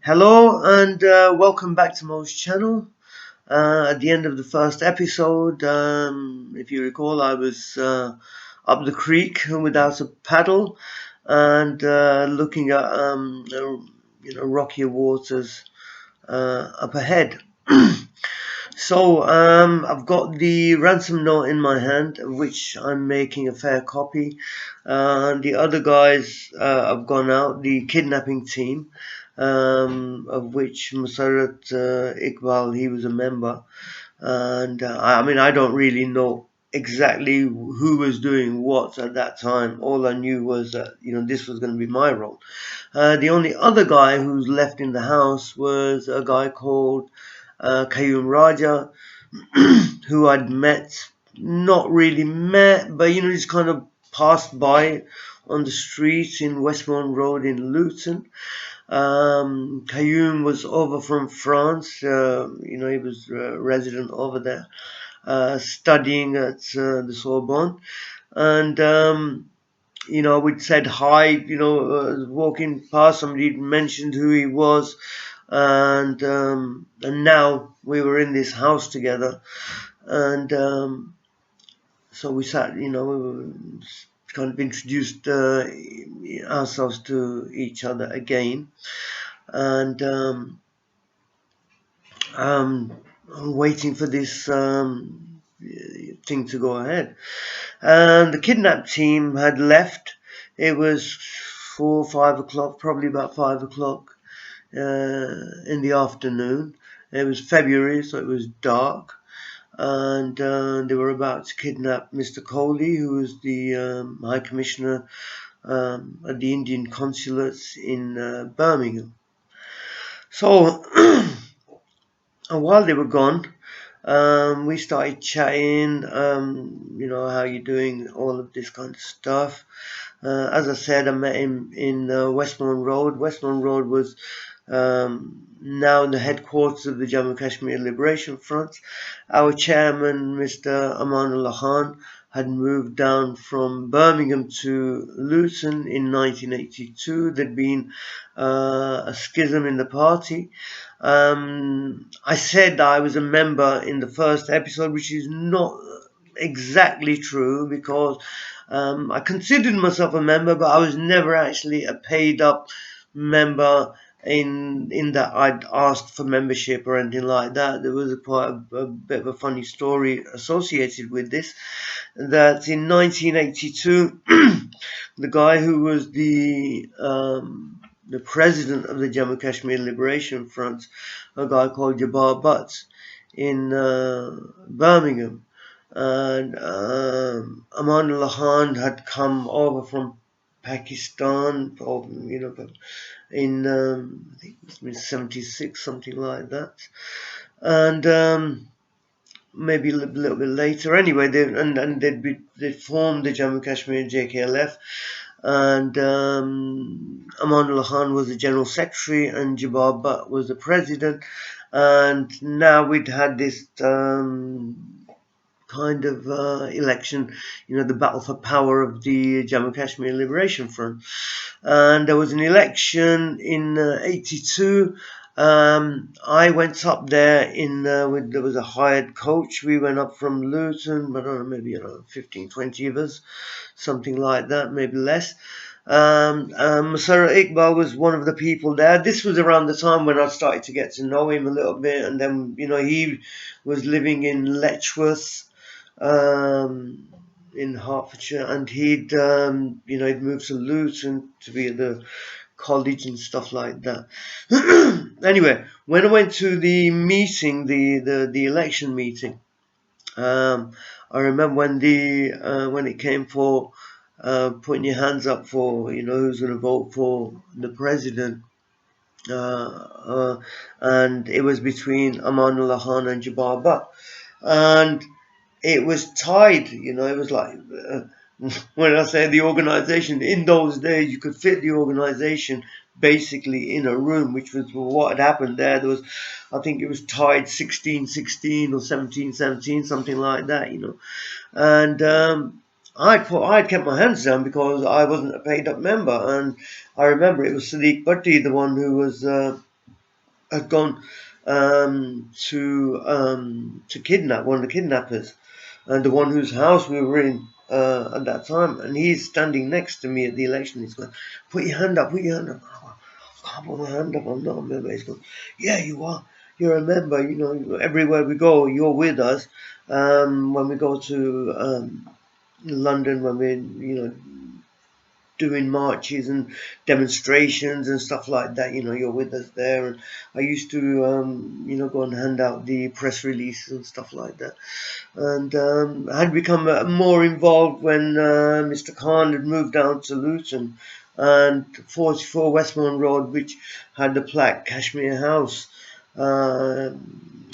Hello and welcome back to Mo's channel. At the end of the first episode, if you recall, I was up the creek without a paddle and looking at rockier waters up ahead. So I've got the ransom note in my hand, of which I'm making a fair copy. The other guys have gone out, the kidnapping team, of which Musarat Iqbal, he was a member. And I mean, I don't really know exactly who was doing what at that time. All I knew was that, this was going to be my role. The only other guy who's left in the house was a guy called Qayyum Raja, who I'd met, not really met, but just kind of passed by on the street in Westbourne Road in Luton. Qayyum was over from France. He was a resident over there, studying at the Sorbonne, and we'd said hi. Walking past, somebody mentioned who he was, and now we were in this house together, and so we sat. We were kind of introduced ourselves to each other again, and I'm waiting for this thing to go ahead. And the kidnap team had left. It was 4 or 5 o'clock, probably about 5 o'clock in the afternoon. It was February, so it was dark. And they were about to kidnap Mr. Kohli, who was the High Commissioner at the Indian consulates in Birmingham. So while they were gone, we started chatting, how you doing, all of this kind of stuff. As I said, I met him in Westbourne Road. Westbourne Road was now the headquarters of the Jammu Kashmir Liberation Front. Our chairman, Mr. Amanullah Khan, had moved down from Birmingham to Luton in 1982. There'd been a schism in the party. I said I was a member in the first episode, which is not exactly true, because I considered myself a member, but I was never actually a paid up member in that I'd asked for membership or anything like that. There was quite a bit of a funny story associated with this, that in 1982 the guy who was the president of the Jammu Kashmir Liberation Front, a guy called Jabbar Butt in Birmingham, and Amanullah Khan had come over from Pakistan, or in I think it was 76, something like that, and maybe a little bit later. Anyway, they'd formed the Jammu Kashmir JKLF, and Amanullah Khan was the general secretary, and Jabbar Butt was the president. And now we'd had this kind of election, the battle for power of the Jammu Kashmir Liberation Front. And there was an election in 82. I went up there there was a hired coach. We went up from Luton, but I don't know, maybe 15, 20 of us, something like that, maybe less. Musarat Iqbal was one of the people there. This was around the time when I started to get to know him a little bit, and then he was living in Letchworth, in Hertfordshire, and he'd moved to Luton to be at the college and stuff like that. Anyway, when I went to the meeting, the election meeting, I remember when it came for putting your hands up for who's going to vote for the president, and it was between Amanullah Khan and Jabbar Butt, and it was tied. It was like, when I say the organization, in those days you could fit the organization basically in a room, which was what had happened there. There was, I think it was tied 16-16 or 17-17, something like that, and I'd kept my hands down because I wasn't a paid up member, and I remember it was Sadiq Bhatti, the one who was had gone to kidnap one of the kidnappers, and the one whose house we were in at that time. And he's standing next to me at the election. He's going, "Put your hand up, put your hand up." I can't put my hand up. I'm not a member. He's going, "Yeah, you are. You're a member. You know, everywhere we go, you're with us. When we go to London, when we're doing marches and demonstrations and stuff like that. You're with us there." And I used to, go and hand out the press releases and stuff like that. And I had become more involved when Mr. Khan had moved down to Luton, and 44 Westbourne Road, which had the plaque Kashmir House uh,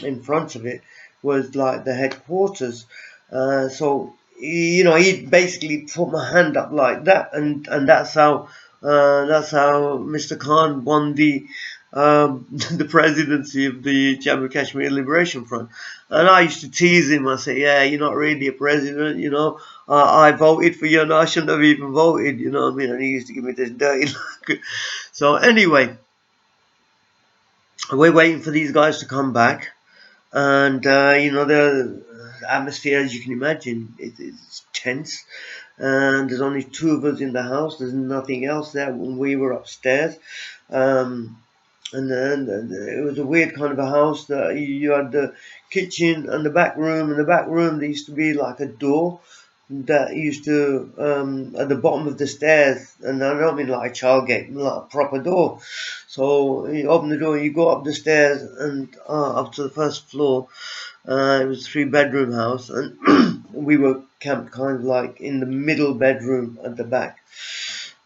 in front of it, was like the headquarters. So he basically put my hand up like that, and that's how Mr. Khan won the the presidency of the Jammu Kashmir Liberation Front. And I used to tease him. I say, "Yeah, you're not really a president, you know. I voted for you, and I shouldn't have even voted, you know what I mean?" And he used to give me this dirty look. So anyway, we're waiting for these guys to come back, and the atmosphere, as you can imagine, it's tense. And there's only two of us in the house. There's nothing else there when we were upstairs. Um, and then it was a weird kind of a house that you had the kitchen and the back room. And the back room, there used to be like a door that used to at the bottom of the stairs, and I don't mean like a child gate, like a proper door. So you open the door, you go up the stairs and up to the first floor. It was a 3-bedroom house, and we were camped kind of like in the middle bedroom at the back.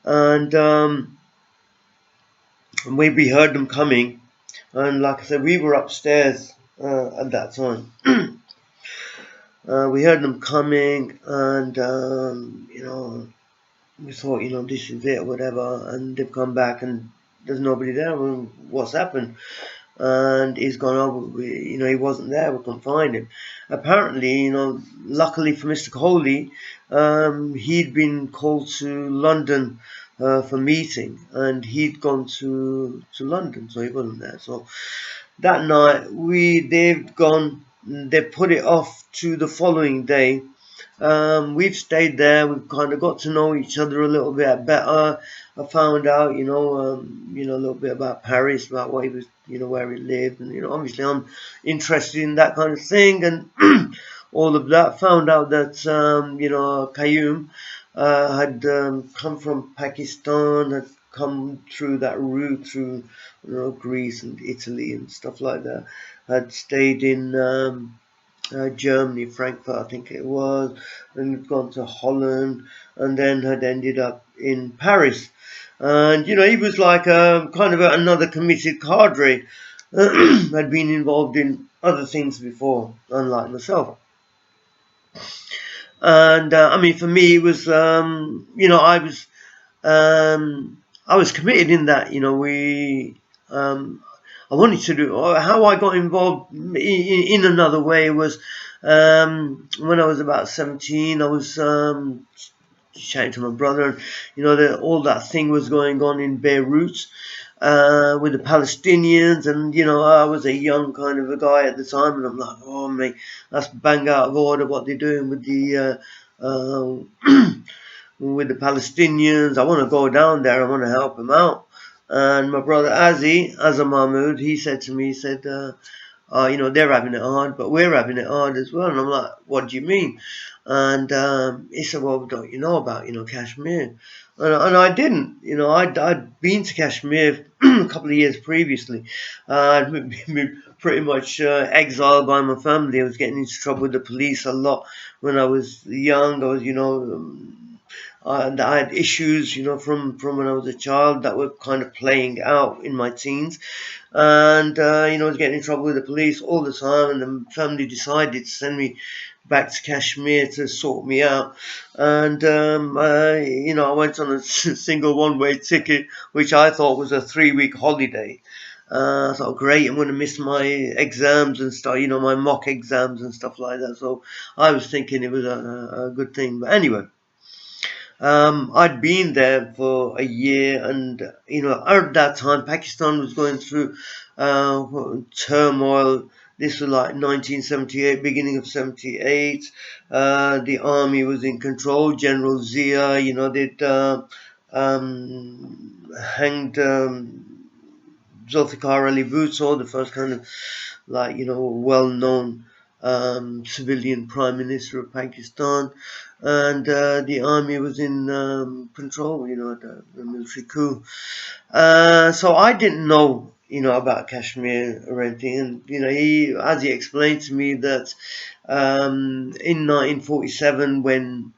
And we heard them coming, and like I said, we were upstairs at that time. We heard them coming, and we thought, this is it or whatever. And they've come back, and there's nobody there. Well, what's happened? And he's gone over. He wasn't there. We couldn't find him. Apparently, luckily for Mr. Coley, he'd been called to London for meeting, and he'd gone to London, so he wasn't there. So that night, they put it off to the following day. We've stayed there. We've kind of got to know each other a little bit better. I found out, a little bit about Paris, about what he was, where he lived, and obviously I'm interested in that kind of thing, and all of that. Found out that Qayyum had come from Pakistan, had come through that route through Greece and Italy and stuff like that. Had stayed in Germany, Frankfurt, I think it was, and had gone to Holland, and then had ended up in Paris. And he was like kind of another committed cadre. Had been involved in other things before, unlike myself. And I mean, for me, it was I was committed in that. I wanted to do. How I got involved in another way was when I was about 17. I was chatting to my brother, and all that thing was going on in Beirut with the Palestinians, and I was a young kind of a guy at the time, and I'm like, "Oh mate, that's bang out of order what they're doing with the with the Palestinians. I want to go down there. I want to help them out." And my brother Azza Mahmood, he said to me, he said, they're having it hard, but we're having it hard as well. And I'm like, "What do you mean?" And he said, "Well, don't you know about, Kashmir?" And I didn't. I'd been to Kashmir a couple of years previously. I'd been pretty much exiled by my family. I was getting into trouble with the police a lot when I was young. I was, I had issues, from when I was a child that were kind of playing out in my teens. And, I was getting in trouble with the police all the time. And the family decided to send me back to Kashmir to sort me out. And, I went on a single one-way ticket, which I thought was a 3-week holiday. I thought, great, I'm going to miss my exams and stuff, my mock exams and stuff like that. So I was thinking it was a good thing. But anyway, I'd been there for a year, and at that time Pakistan was going through turmoil. This was like 1978, beginning of 78. The army was in control. General Zia, they'd hanged Zulfikar Ali Bhutto, the first kind of well-known civilian prime minister of Pakistan, and the army was in control, the military coup. So I didn't know, about Kashmir or anything, and as he explained to me that in 1947 when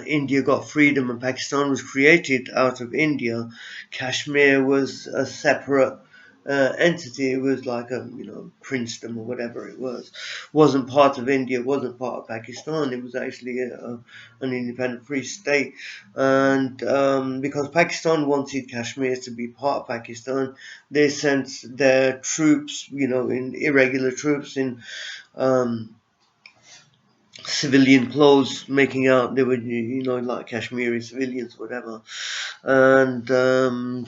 India got freedom and Pakistan was created out of India, Kashmir was a separate entity. It was like a princedom or whatever it was. Wasn't part of India. Wasn't part of Pakistan. It was actually an independent free state. And because Pakistan wanted Kashmir to be part of Pakistan, they sent their troops, in irregular troops in civilian clothes, making out they were, like Kashmiri civilians, whatever. And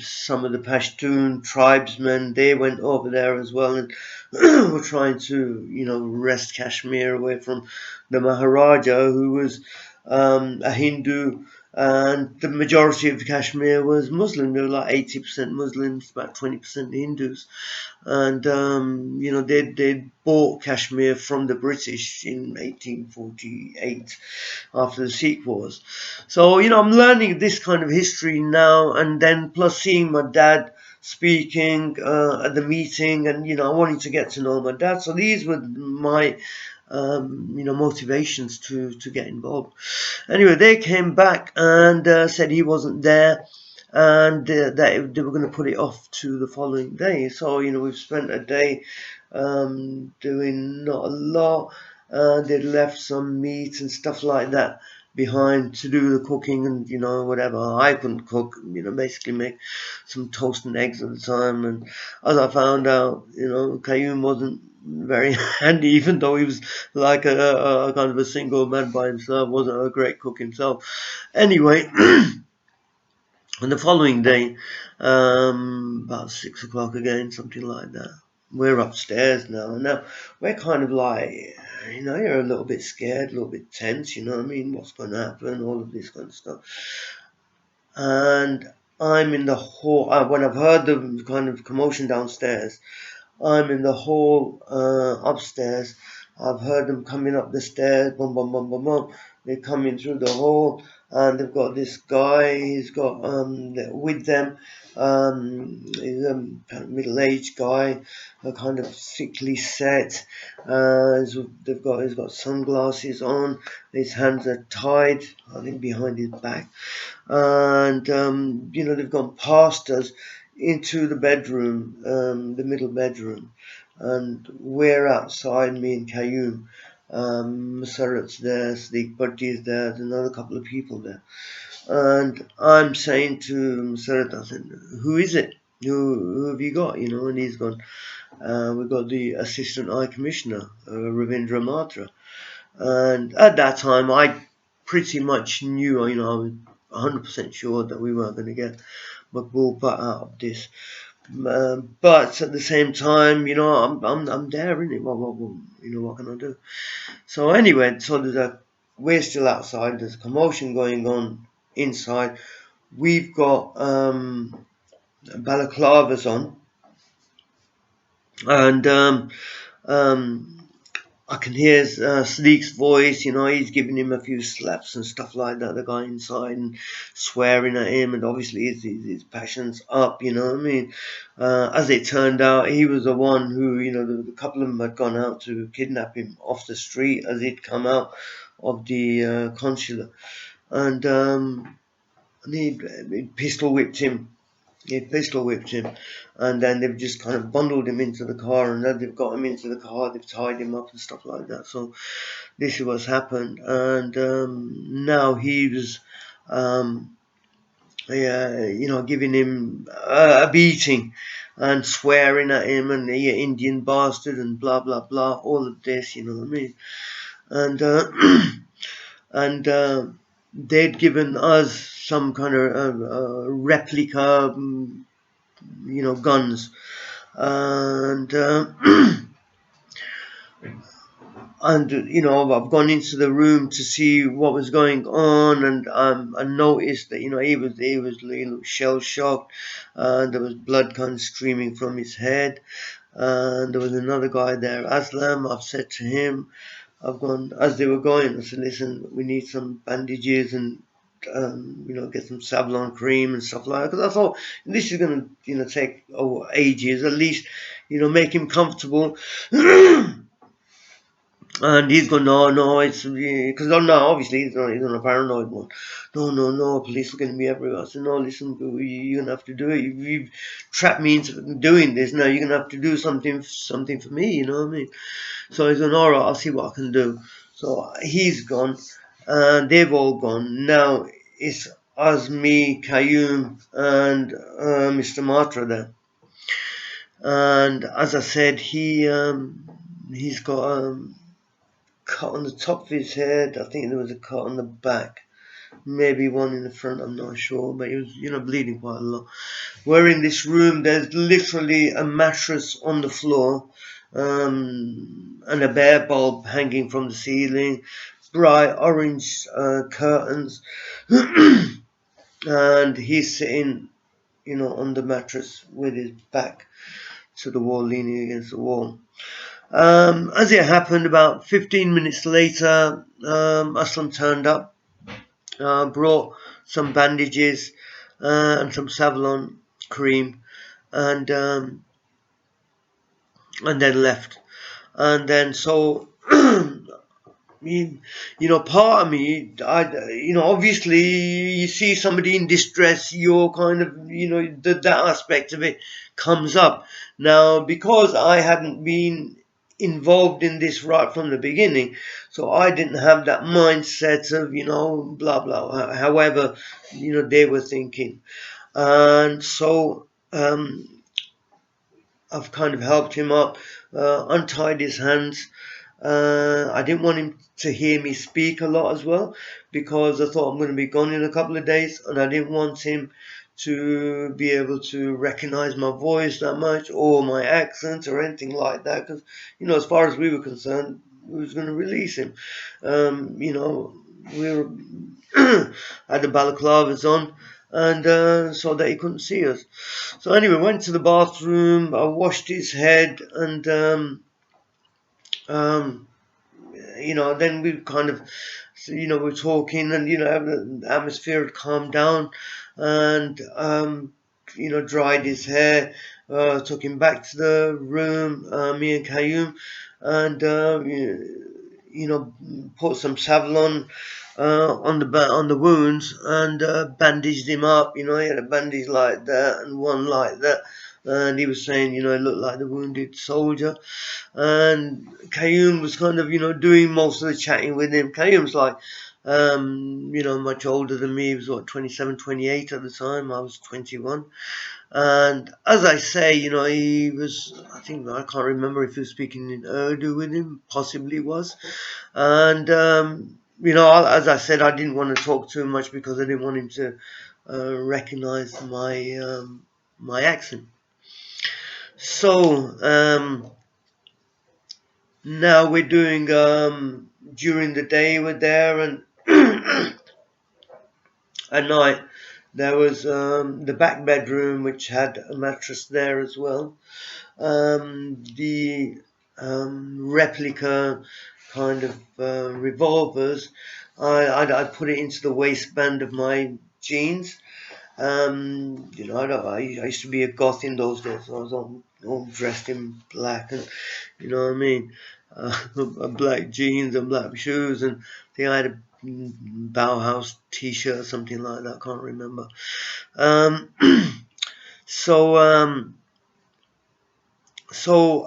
some of the Pashtun tribesmen, they went over there as well and were trying to, wrest Kashmir away from the Maharaja, who was a Hindu. And the majority of Kashmir was Muslim. There were like 80% Muslims, about 20% Hindus. And they bought Kashmir from the British in 1848 after the Sikh Wars. So I'm learning this kind of history now, and then plus seeing my dad speaking at the meeting, and wanting to get to know my dad. So these were my motivations to get involved. Anyway, they came back and said he wasn't there, and that they were going to put it off to the following day. So we've spent a day doing not a lot. They'd left some meat and stuff like that behind to do the cooking, and whatever. I couldn't cook, basically make some toast and eggs at the time. And as I found out, Qayyum wasn't very handy, even though he was like a kind of a single man by himself, wasn't a great cook himself. Anyway, on the following day, about 6 o'clock again, something like that, we're upstairs now, and now we're kind of like, you're a little bit scared, a little bit tense, what I mean, what's going to happen, all of this kind of stuff. And I'm in the hall, when I've heard the kind of commotion downstairs, I'm in the hall upstairs. I've heard them coming up the stairs, boom, boom, boom, boom, boom. They're coming through the hall, and they've got this guy. He's got with them. He's a kind of middle-aged guy, a kind of sickly set. He's got sunglasses on. His hands are tied, I think, behind his back, and they've gone past us into the bedroom, the middle bedroom, and we're outside, me and Qayyum. Masarat's there, Sadiq Bhatti is there, there's another couple of people there. And I'm saying to Masarat, I said, who is it? Who have you got? And he's gone, we've got the Assistant High Commissioner, Ravindra Matra. And at that time, I pretty much knew, I was 100% sure that we weren't going to get Makbul Butt out of this. But at the same time, I'm there, innit? What can I do? So anyway, we're still outside. There's a commotion going on inside. We've got balaclavas on, and I can hear Sadiq's voice, he's giving him a few slaps and stuff like that, the guy inside, and swearing at him, and obviously his passion's up, you know what I mean? As it turned out, he was the one who, the couple of them had gone out to kidnap him off the street as he'd come out of the consulate, and he pistol whipped him. He pistol whipped him, and then they've just kind of bundled him into the car, and then they've got him into the car, they've tied him up and stuff like that. So this is what's happened, and now he was, giving him a beating and swearing at him, and you Indian bastard and blah blah blah, all of this, you know what I mean, and and they'd given us some kind of replica, guns, and and I've gone into the room to see what was going on, and I noticed that he was shell shocked, and there was blood kind of streaming from his head, and there was another guy there, Aslam. I've said to him, I've gone as they were going. I said, listen, we need some bandages and get some Savlon cream and stuff like that. Because I thought this is going to take ages. At least make him comfortable. And he's going, no, it's because no, obviously he's on a paranoid one. No, police are going to be everywhere. I said, no, listen, you're going to have to do it. You've trapped me into doing this. Now you're going to have to do something for me. You know what I mean? So he's going, all right, I'll see what I can do. So he's gone, and they've all gone. Now it's us, me, Qayyum, and Mr. Matra there. And as I said, he's got cut on the top of his head. I think there was a cut on the back, maybe one in the front. I'm not sure, but he was, bleeding quite a lot. We're in this room. There's literally a mattress on the floor, and a bear bulb hanging from the ceiling, bright orange curtains, and he's sitting, on the mattress with his back to the wall, leaning against the wall. As it happened, about 15 minutes later, Aslam turned up, brought some bandages and some Savlon cream, and then left. And then so, part of me, obviously you see somebody in distress, you're kind of, that aspect of it comes up. Now, because I hadn't been involved in this right from the beginning, so I didn't have that mindset of, blah, blah, however, they were thinking. And so, I've kind of helped him up, untied his hands. I didn't want him to hear me speak a lot as well, because I thought I'm going to be gone in a couple of days, and I didn't want him to be able to recognize my voice that much or my accent or anything like that, because as far as we were concerned, we was going to release him. We were had the balaclavas on, and so that he couldn't see us. So anyway, went to the bathroom. I washed his head, and then we kind of, we're talking, and the atmosphere had calmed down, and dried his hair. Took him back to the room, me and Qayyum, and put some Savlon on the wounds, and bandaged him up. He had a bandage like that and one like that, and he was saying, it looked like the wounded soldier. And Qayyum was kind of, doing most of the chatting with him. Qayyum's like, much older than me. He was 27, 28 at the time. I was 21. And as I say, he was, I can't remember if he was speaking in Urdu with him, possibly was. And, as I said, I didn't want to talk too much because I didn't want him to recognize my accent. So, now we're doing, during the day we're there, and at night there was the back bedroom, which had a mattress there as well. The replica kind of revolvers, I put it into the waistband of my jeans. I used to be a goth in those days, so I was all dressed in black, and you know what I mean, black jeans and black shoes, and I think I had a Bauhaus t-shirt or something like that, I can't remember. So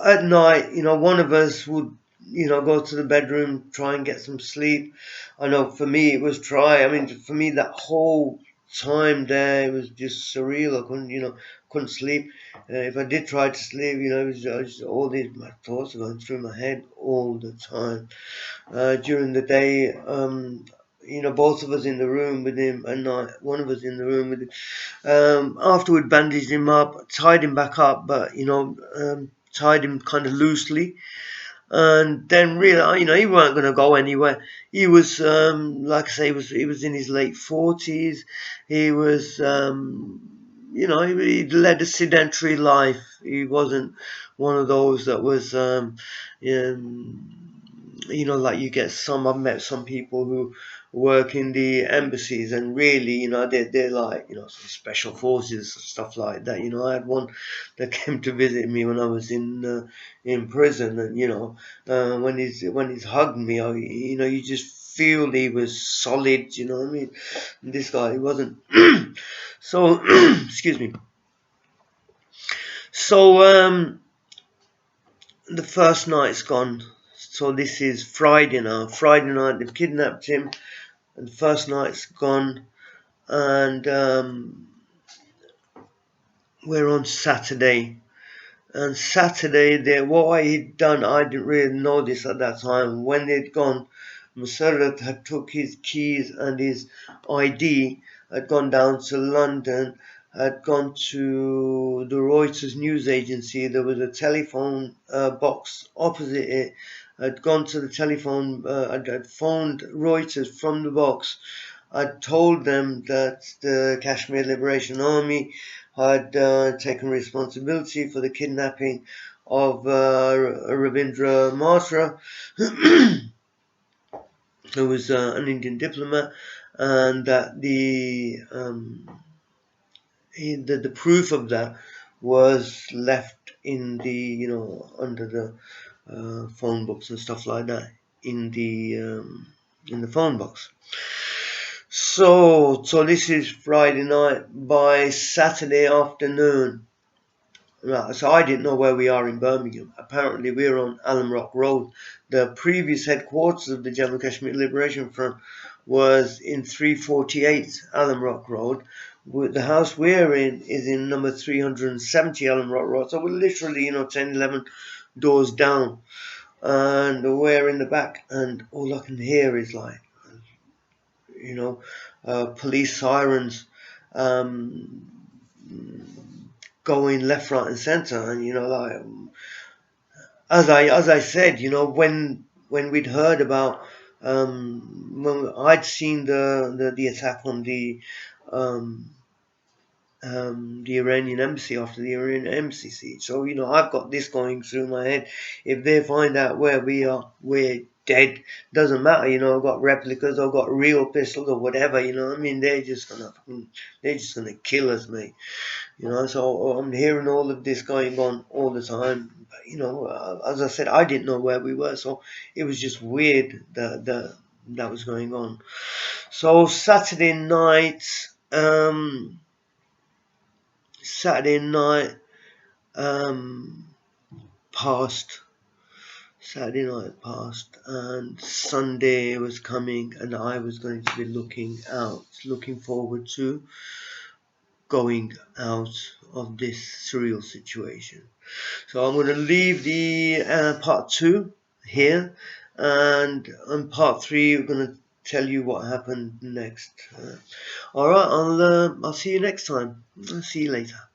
at night, one of us would, go to the bedroom, try and get some sleep. I know for me it was try. I mean, for me that whole time there, it was just surreal. I couldn't sleep. If I did try to sleep, it was just all these my thoughts were going through my head all the time. During the day, both of us in the room with him, and not one of us in the room with him. Afterward, bandaged him up, tied him back up, but tied him kind of loosely, and then really, he weren't going to go anywhere. He was, like I say, he was in his late 40s. He was, he led a sedentary life. He wasn't one of those that was, like you get some. I've met some people who work in the embassies, and really, they're like, some special forces, stuff like that. I had one that came to visit me when I was in prison, and when he's hugged me, you just feel he was solid. You know what I mean? And this guy, he wasn't. So, excuse me. So, the first night's gone. So this is Friday now. Friday night they've kidnapped him, and the first night's gone, and we're on Saturday. And Saturday, what he'd done, I didn't really know this at that time. When they'd gone, Musarrat had took his keys and his ID, had gone down to London, had gone to the Reuters news agency. There was a telephone box opposite it. Had gone to the telephone, had phoned Reuters from the box. I told them that the Kashmir Liberation Army had taken responsibility for the kidnapping of Ravindra Matra, who was an Indian diplomat, and that the proof of that was left in the under the phone books and stuff like that in the phone box. So this is Friday night. By Saturday afternoon, right, so I didn't know where we are in Birmingham. Apparently we're on Alum Rock Road. The previous headquarters of the Jammu Kashmir Liberation Front was in 348 Alum Rock Road. The house we're in is in number 370 Alum Rock Road. So we're literally, 10, 11 doors down. And we're in the back, and all I can hear is like, police sirens going left, right, and center. And like as I said, when we'd heard about when I'd seen the attack on the Iranian embassy after the Iranian embassy siege. So I've got this going through my head. If they find out where we are, we're dead. Doesn't matter. I've got replicas, I've got real pistols or whatever. I mean, they're just gonna kill us, mate. So I'm hearing all of this going on all the time. As I said, I didn't know where we were, so it was just weird that was going on. So Saturday night. Saturday night passed. Saturday night passed, and Sunday was coming, and I was going to be looking forward to going out of this surreal situation. So I'm going to leave the part 2 here, and on part 3 we're going to tell you what happened next. All right, I'll see you next time. I'll see you later.